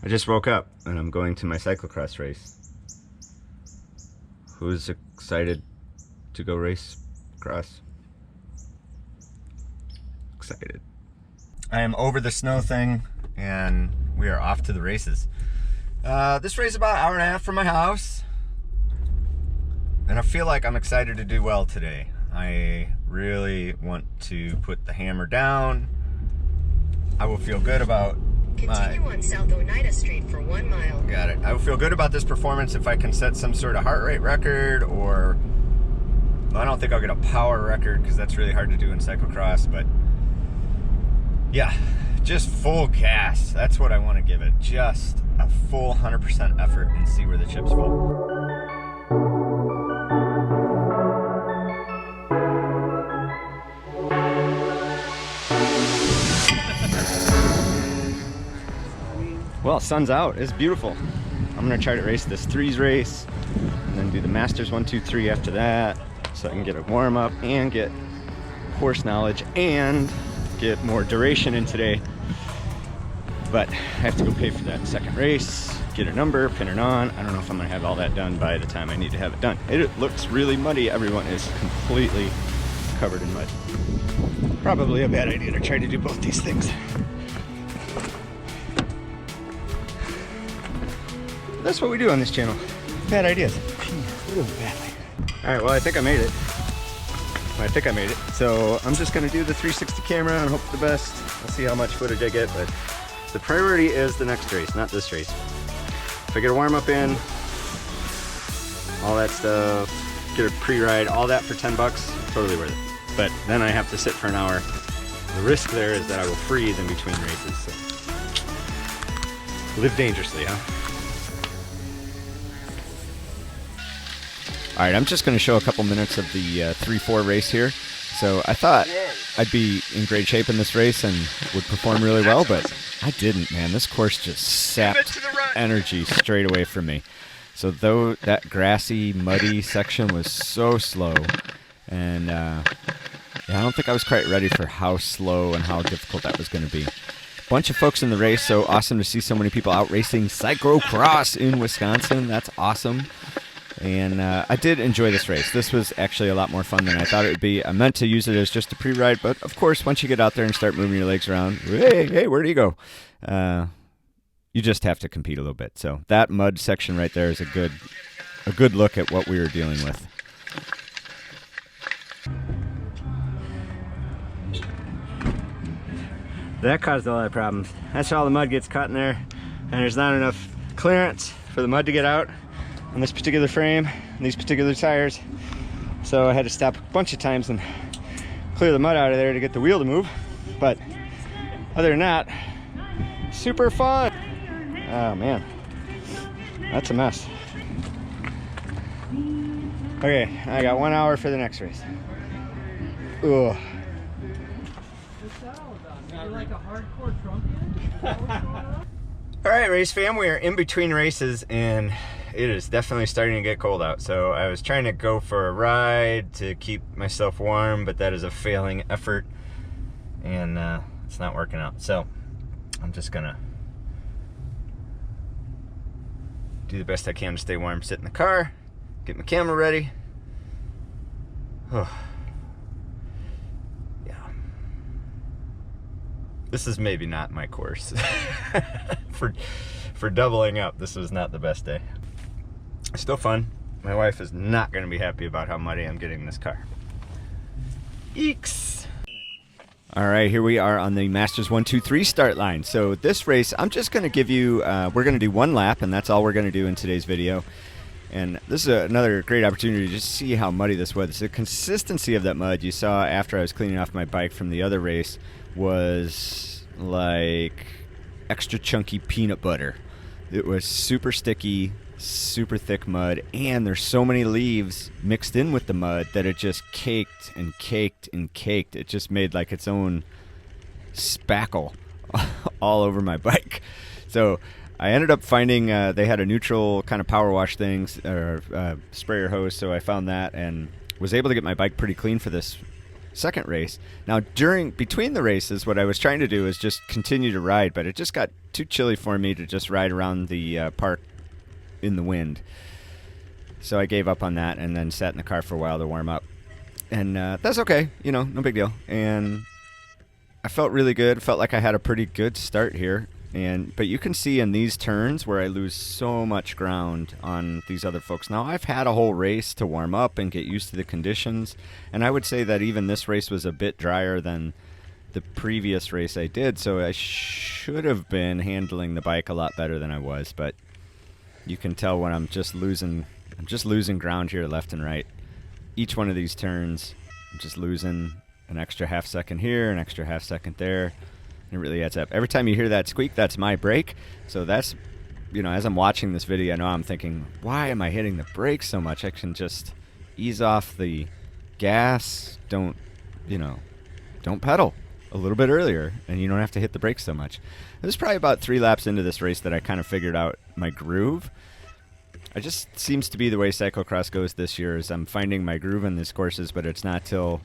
I just woke up and I'm going to my cyclocross race. Who's excited to go race cross? Excited. I am over the snow thing and we are off to the races. This race is about an hour and a half from my house. And I feel like I'm excited to do well today. I really want to put the hammer down. I will feel good about Continue on South Oneida Street for 1 mile. Got it. I will feel good about this performance if I can set some sort of heart rate record, or I don't think I'll get a power record because that's really hard to do in cyclocross, but yeah, just full gas. That's what I want to give it. Just a full 100% effort and see where the chips fall. Well, sun's out. It's beautiful. I'm gonna try to race this threes race and then do the Masters 1, 2, 3 after that, so I can get a warm up and get course knowledge and get more duration in today. But I have to go pay for that second race, get a number, pin it on. I don't know if I'm gonna have all that done by the time I need to have it done. It looks really muddy. Everyone is completely covered in mud. Probably a bad idea to try to do both these things. That's what we do on this channel. Bad ideas. Ooh, badly. All right, well, I think I made it. So I'm just gonna do the 360 camera and hope for the best. I'll see how much footage I get, but the priority is the next race, not this race. If I get a warm up in, all that stuff, get a pre-ride, all that for 10 bucks, totally worth it. But then I have to sit for an hour. The risk there is that I will freeze in between races, so. Live dangerously, huh? All right, I'm just going to show a couple minutes of the 3-4 race here. So I thought I'd be in great shape in this race and would perform really well, but I didn't, man. This course just sapped energy straight away from me. So though that grassy, muddy section was so slow, and yeah, I don't think I was quite ready for how slow and how difficult that was going to be. Bunch of folks in the race, so awesome to see so many people out racing cyclocross in Wisconsin. That's awesome. And I did enjoy this race. This was actually a lot more fun than I thought it would be. I meant to use it as just a pre-ride, but of course, once you get out there and start moving your legs around, hey, where do you go? You just have to compete a little bit. So that mud section right there is a good look at what we were dealing with. That caused a lot of problems. That's how all the mud gets caught in there, and there's not enough clearance for the mud to get out on this particular frame and these particular tires. So I had to stop a bunch of times and clear the mud out of there to get the wheel to move. But other than that, super fun. Oh man, that's a mess. Okay, I got 1 hour for the next race. Ugh. All right, race fam, we are in between races and it is definitely starting to get cold out. So I was trying to go for a ride to keep myself warm, but that is a failing effort and it's not working out. So I'm just gonna do the best I can to stay warm, sit in the car, get my camera ready. Oh. This is maybe not my course. for doubling up, this was not the best day. Still fun. My wife is not going to be happy about how muddy I'm getting in this car. Eeks! All right, here we are on the Masters 1, 2, 3 start line. So this race, I'm just going to give you, we're going to do one lap, and that's all we're going to do in today's video. And this is another great opportunity to just see how muddy this was. The consistency of that mud you saw after I was cleaning off my bike from the other race was like extra chunky peanut butter. It was super sticky, super thick mud, and there's so many leaves mixed in with the mud that it just caked and caked and caked. It just made like its own spackle all over my bike. So I ended up finding they had a neutral kind of power wash things or sprayer hose, so I found that and was able to get my bike pretty clean for this second race. Now, between the races, what I was trying to do is just continue to ride, but it just got too chilly for me to just ride around the park in the wind. So I gave up on that and then sat in the car for a while to warm up. And that's okay, no big deal. And I felt really good. Felt like I had a pretty good start here. But you can see in these turns where I lose so much ground on these other folks. Now, I've had a whole race to warm up and get used to the conditions, and I would say that even this race was a bit drier than the previous race I did, so I should have been handling the bike a lot better than I was, but you can tell when I'm just losing ground here left and right. Each one of these turns, I'm just losing an extra half second here, an extra half second there. It really adds up. Every time you hear that squeak, that's my brake. So that's, as I'm watching this video, I know I'm thinking, why am I hitting the brakes so much? I can just ease off the gas. Don't pedal a little bit earlier, and you don't have to hit the brakes so much. It was probably about 3 laps into this race that I kind of figured out my groove. It just seems to be the way cyclocross goes this year, is I'm finding my groove in these courses, but it's not till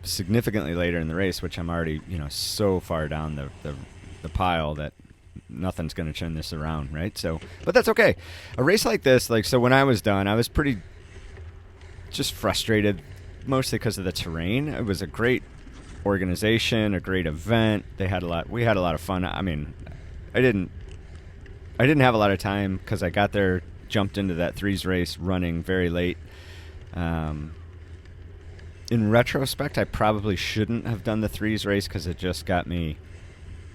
significantly later in the race, which I'm already, so far down the pile that nothing's going to turn this around, right? So, but that's okay. A race like this, so when I was done, I was pretty just frustrated, mostly because of the terrain. It was a great organization, a great event. We had a lot of fun. I mean, I didn't have a lot of time because I got there, jumped into that threes race running very late. In retrospect, I probably shouldn't have done the threes race because it just got me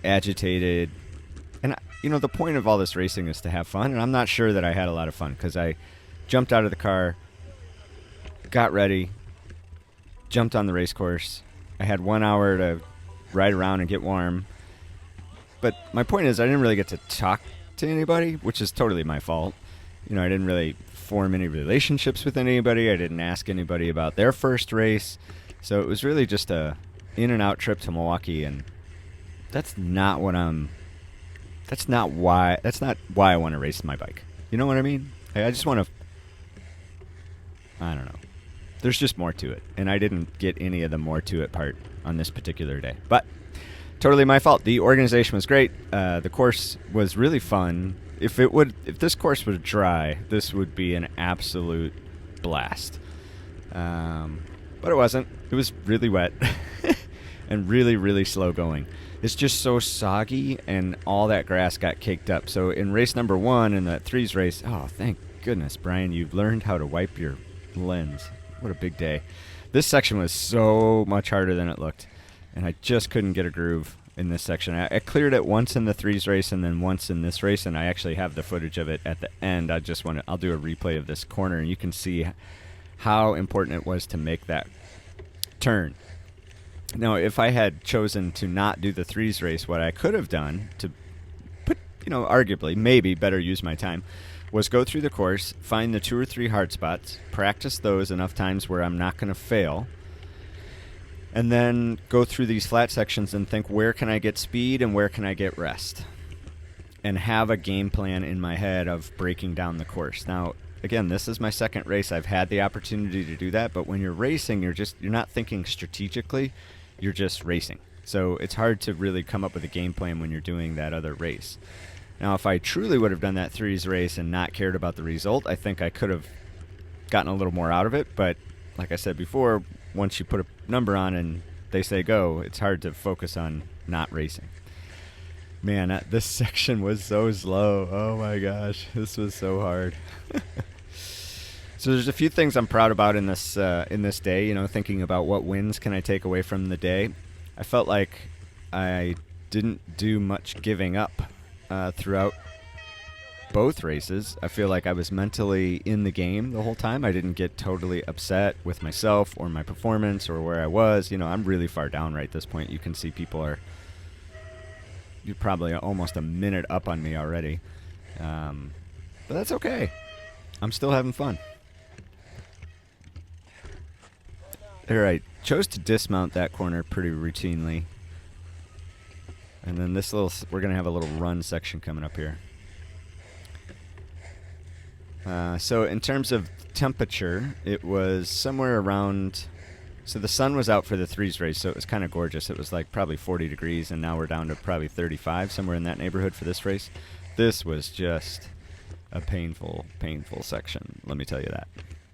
agitated. And, the point of all this racing is to have fun, and I'm not sure that I had a lot of fun because I jumped out of the car, got ready, jumped on the race course. I had 1 hour to ride around and get warm. But my point is I didn't really get to talk to anybody, which is totally my fault. I didn't really form any relationships with anybody. I didn't ask anybody about their first race. So it was really just a in and out trip to Milwaukee, and that's not why I want to race my bike. You know what I mean? I just want to, I don't know. There's just more to it, and I didn't get any of the more to it part on this particular day. But totally my fault. The organization was great. The course was really fun. If this course was dry, this would be an absolute blast. But it wasn't. It was really wet and really, really slow going. It's just so soggy, and all that grass got caked up. So in race number 1, in that threes race, oh, thank goodness, Brian, you've learned how to wipe your lens. What a big day. This section was so much harder than it looked, and I just couldn't get a groove in this section. I cleared it once in the threes race and then once in this race, and I actually have the footage of it at the end. I'll do a replay of this corner, and you can see how important it was to make that turn. Now, if I had chosen to not do the threes race, what I could have done to put, arguably, maybe better use my time, was go through the course, find the 2 or 3 hard spots, practice those enough times where I'm not going to fail, and then go through these flat sections and think, where can I get speed and where can I get rest? And have a game plan in my head of breaking down the course. Now, again, this is my second race. I've had the opportunity to do that, but when you're racing, you're not thinking strategically, you're just racing. So it's hard to really come up with a game plan when you're doing that other race. Now, if I truly would have done that threes race and not cared about the result, I think I could have gotten a little more out of it, but like I said before, once you put a number on and they say go, it's hard to focus on not racing. Man, this section was so slow. Oh my gosh, this was so hard. So there's a few things I'm proud about in this day, thinking about what wins can I take away from the day. I felt like I didn't do much giving up throughout both races. I feel like I was mentally in the game the whole time. I didn't get totally upset with myself or my performance or where I was. I'm really far down right at this point. You can see you're probably almost a minute up on me already. But that's okay. I'm still having fun. All right, chose to dismount that corner pretty routinely. And then we're going to have a little run section coming up here. So in terms of temperature, it was somewhere around So the sun was out for the threes race, so it was kind of gorgeous. It was like probably 40 degrees, and now we're down to probably 35, somewhere in that neighborhood for this race. This was just a painful, painful section, let me tell you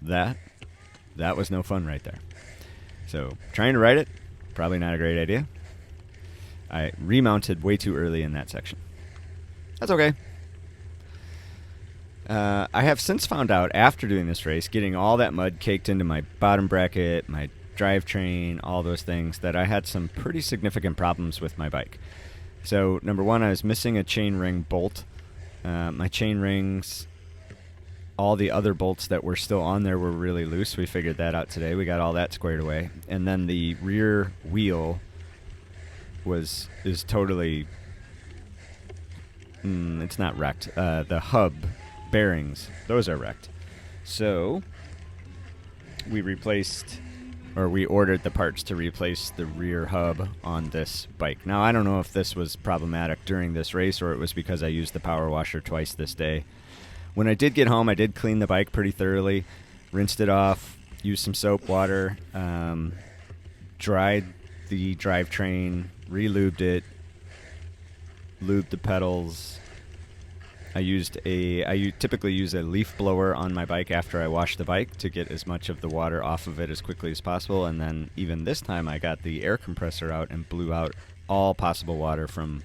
that. That was no fun right there. So trying to ride it, probably not a great idea. I remounted way too early in that section. That's okay. I have since found out, after doing this race, getting all that mud caked into my bottom bracket, my drivetrain, all those things, that I had some pretty significant problems with my bike. So, number one, I was missing a chain ring bolt. My chain rings, all the other bolts that were still on there were really loose. We figured that out today. We got all that squared away. And then the rear wheel is totally... it's not wrecked. The hub bearings, those are wrecked. So we ordered the parts to replace the rear hub on this bike. Now, I don't know if this was problematic during this race or it was because I used the power washer twice this day. When I did get home, I did clean the bike pretty thoroughly, rinsed it off, used some soap water, dried the drivetrain, re-lubed it, lubed the pedals. I typically use a leaf blower on my bike after I wash the bike to get as much of the water off of it as quickly as possible. And then even this time I got the air compressor out and blew out all possible water from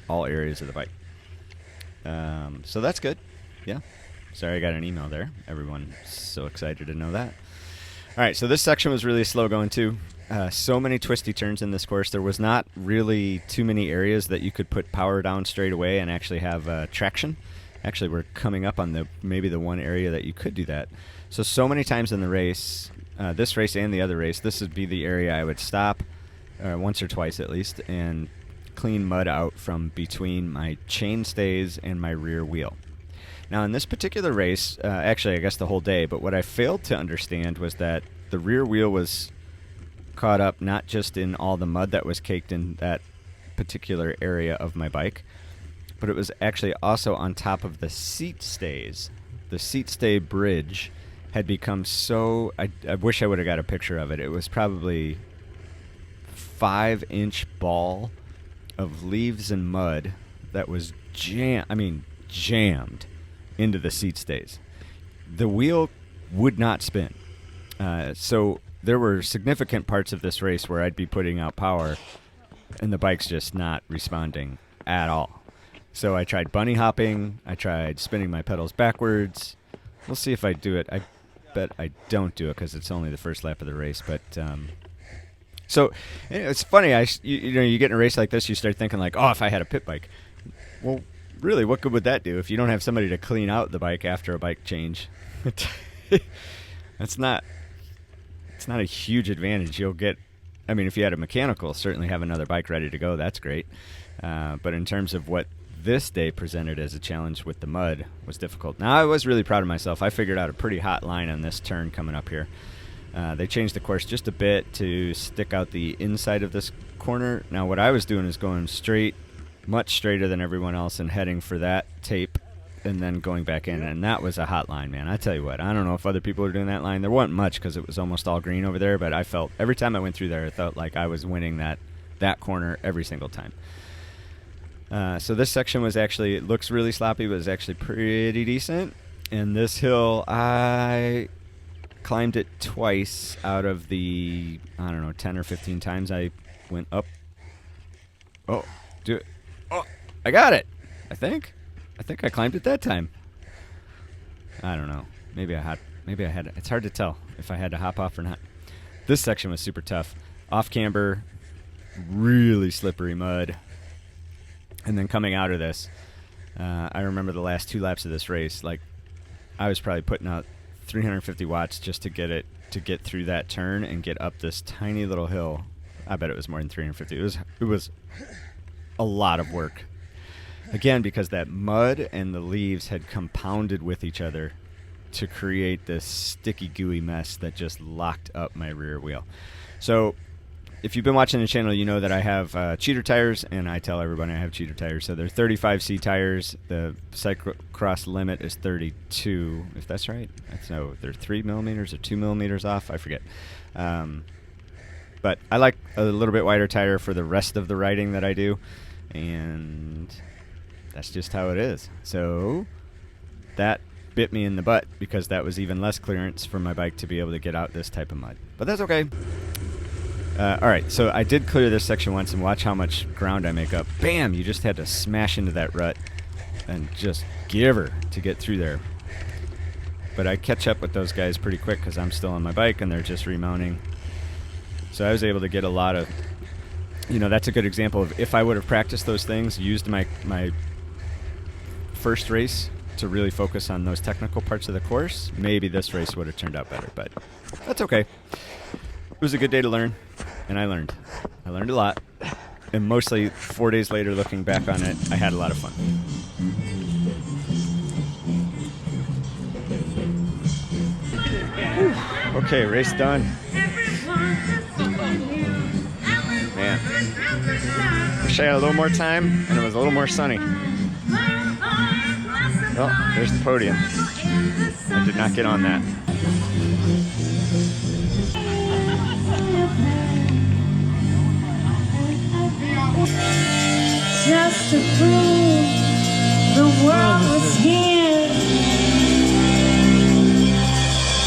all areas of the bike. So that's good. Yeah. Sorry, I got an email there. Everyone's so excited to know that. All right, so this section was really slow going too. So many twisty turns in this course. There was not really too many areas that you could put power down straight away and actually have traction. Actually, we're coming up on maybe the one area that you could do that. So many times in the race, this race and the other race, this would be the area I would stop once or twice at least and clean mud out from between my chain stays and my rear wheel. Now, in this particular race, actually, I guess the whole day, but what I failed to understand was that the rear wheel was caught up not just in all the mud that was caked in that particular area of my bike, but it was actually also on top of the seat stays. The seat stay bridge had become so... I wish I would have got a picture of it. It was probably 5-inch ball of leaves and mud that was jammed into the seat stays. The wheel would not spin. So there were significant parts of this race where I'd be putting out power and the bike's just not responding at all. So I tried bunny hopping. I tried spinning my pedals backwards. We'll see if I do it. I bet I don't do it because it's only the first lap of the race. But so it's funny. You get in a race like this, you start thinking like, oh, if I had a pit bike. Well, really, what good would that do if you don't have somebody to clean out the bike after a bike change? It's not a huge advantage. You'll get, if you had a mechanical, certainly have another bike ready to go. That's great. But in terms of what this day presented as a challenge with the mud was difficult. Now, I was really proud of myself. I figured out a pretty hot line on this turn coming up here. They changed the course just a bit to stick out the inside of this corner. Now, what I was doing is going straight, much straighter than everyone else, and heading for that tape and then going back in. And that was a hot line, man. I tell you what, I don't know if other people were doing that line. There wasn't much because it was almost all green over there, but I felt every time I went through there, I felt like I was winning that corner every single time. So this section was actually, it looks really sloppy, but it's actually pretty decent. And this hill, I climbed it twice out of the, 10 or 15 times I went up. Oh, I got it, I think I climbed it that time. I don't know. Maybe I had. It's hard to tell if I had to hop off or not. This section was super tough. Off camber, really slippery mud. And then coming out of this, I remember the last 2 laps of this race, like I was probably putting out 350 watts just to get through that turn and get up this tiny little hill. I bet it was more than 350. It was a lot of work. Again, because that mud and the leaves had compounded with each other to create this sticky, gooey mess that just locked up my rear wheel. So if you've been watching the channel, you know that I have cheater tires, and I tell everybody I have cheater tires. So they're 35C tires. The cyclocross limit is 32, if that's right. They're 3 millimeters or 2 millimeters off. I forget. But I like a little bit wider tire for the rest of the riding that I do, and that's just how it is. So that bit me in the butt because that was even less clearance for my bike to be able to get out this type of mud. But that's okay. All right, so I did clear this section once, and watch how much ground I make up. Bam! You just had to smash into that rut and just give her to get through there. But I catch up with those guys pretty quick because I'm still on my bike and they're just remounting. So I was able to get a lot of, that's a good example of if I would have practiced those things, used my first race to really focus on those technical parts of the course, maybe this race would have turned out better, but that's okay. It was a good day to learn, and I learned. I learned a lot, and mostly 4 days later, looking back on it, I had a lot of fun. Whew. Okay, race done. Man, wish I had a little more time, and it was a little more sunny. Oh, there's the podium. I did not get on that. Just to prove the world was here,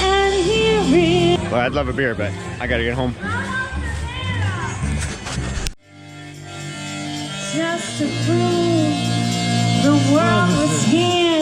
and here it is. Well, I'd love a beer, but I gotta get home. Just to prove the world was here.